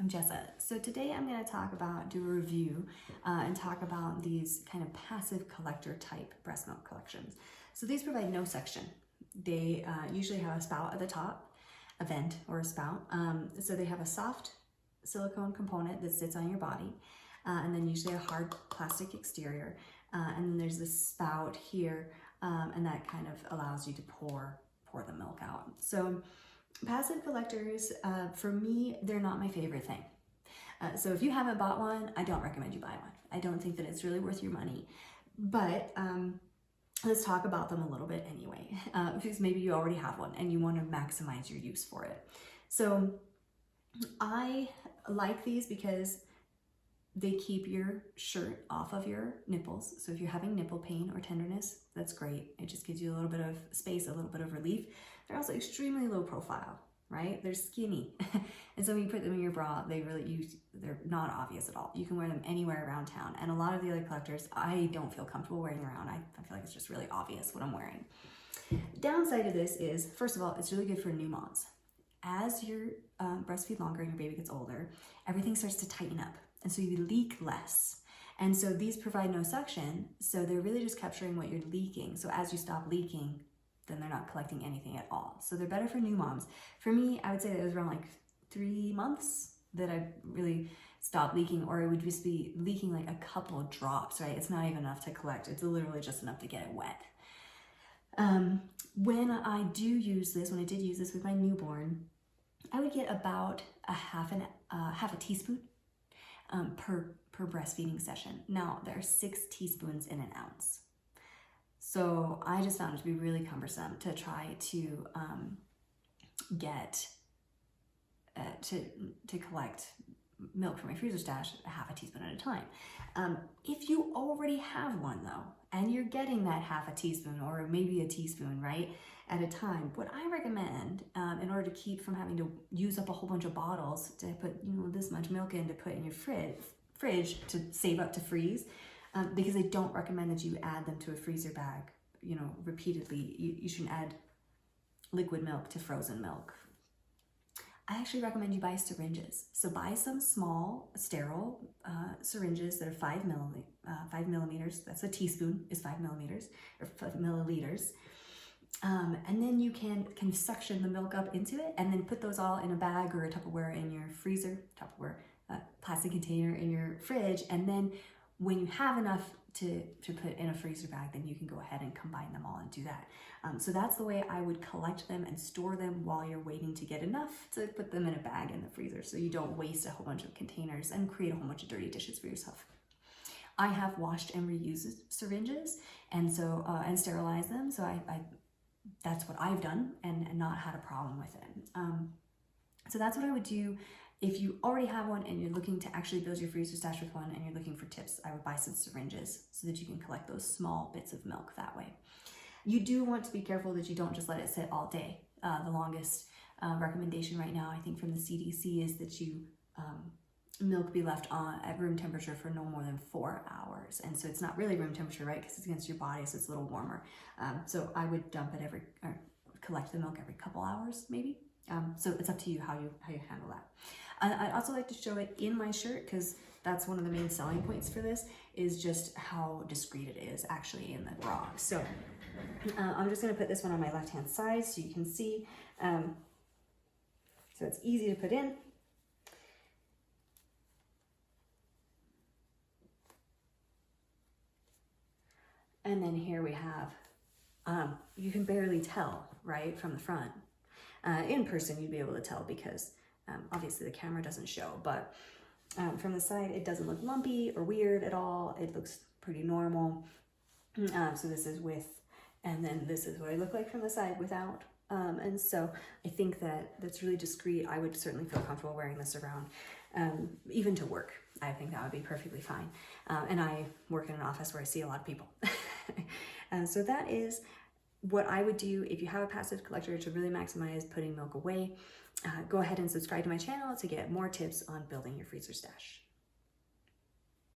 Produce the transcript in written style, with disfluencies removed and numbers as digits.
I'm Jessa. So today I'm going to do a review and talk about these kind of passive collector type breast milk collections. So these provide no suction. They usually have a spout at the top, a vent or a spout. So they have a soft silicone component that sits on your body, and then usually a hard plastic exterior. And then there's this spout here, and that kind of allows you to pour the milk out. So passive collectors, for me, they're not my favorite thing. So if you haven't bought one, I don't recommend you buy one. I don't think that it's really worth your money. But let's talk about them a little bit anyway, because maybe you already have one and you want to maximize your use for it. So I like these because they keep your shirt off of your nipples. So if you're having nipple pain or tenderness, that's great. It just gives you a little bit of space, a little bit of relief. They're also extremely low profile, right? They're skinny. And so when you put them in your bra, they're not obvious at all. You can wear them anywhere around town. And a lot of the other collectors, I don't feel comfortable wearing around. I feel like it's just really obvious what I'm wearing. Downside of this is, first of all, it's really good for new moms. As you breastfeed longer and your baby gets older, everything starts to tighten up. And so you leak less. And so these provide no suction, so they're really just capturing what you're leaking. So as you stop leaking, then they're not collecting anything at all. So they're better for new moms. For me, I would say that it was around like 3 months that I really stopped leaking, or it would just be leaking like a couple of drops, right? It's not even enough to collect. It's literally just enough to get it wet. When I did use this with my newborn, I would get about a half a teaspoon per breastfeeding session. Now, there are 6 teaspoons in an ounce. So I just found it to be really cumbersome to try to to collect milk from my freezer stash a half a teaspoon at a time. If you already have one though, and you're getting that half a teaspoon or maybe a teaspoon, right, at a time, what I recommend in order to keep from having to use up a whole bunch of bottles to put this much milk in to put in your fridge to save up to freeze, because I don't recommend that you add them to a freezer bag, repeatedly. You shouldn't add liquid milk to frozen milk. I actually recommend you buy syringes. So buy some small, sterile syringes that are 5 millimeters. That's a teaspoon is 5 millimeters or 5 milliliters. And then you can suction the milk up into it and then put those all in a bag or a Tupperware in your freezer, Tupperware plastic container in your fridge. And then when you have enough to put in a freezer bag, then you can go ahead and combine them all and do that. So that's the way I would collect them and store them while you're waiting to get enough to put them in a bag in the freezer, so you don't waste a whole bunch of containers and create a whole bunch of dirty dishes for yourself. I have washed and reused syringes and sterilized them. So I that's what I've done and not had a problem with it. So that's what I would do. If you already have one and you're looking to actually build your freezer stash with one and you're looking for tips, I would buy some syringes so that you can collect those small bits of milk that way. You do want to be careful that you don't just let it sit all day. The longest recommendation right now, I think from the CDC, is that milk be left on at room temperature for no more than 4 hours. And so it's not really room temperature, right? Because it's against your body, so it's a little warmer. So I would dump it collect the milk every couple hours, maybe. So it's up to you how you handle that. I'd also like to show it in my shirt, because that's one of the main selling points for this, is just how discreet it is actually in the bra. So I'm just going to put this one on my left hand side so you can see. So it's easy to put in. And then here we have, you can barely tell, right, from the front. In person, you'd be able to tell because obviously the camera doesn't show, but from the side, it doesn't look lumpy or weird at all. It looks pretty normal. So this is with, and then this is what I look like from the side without. And so I think that's really discreet. I would certainly feel comfortable wearing this around, even to work. I think that would be perfectly fine. And I work in an office where I see a lot of people. So that is what I would do if you have a passive collector to really maximize putting milk away. Go ahead and subscribe to my channel to get more tips on building your freezer stash.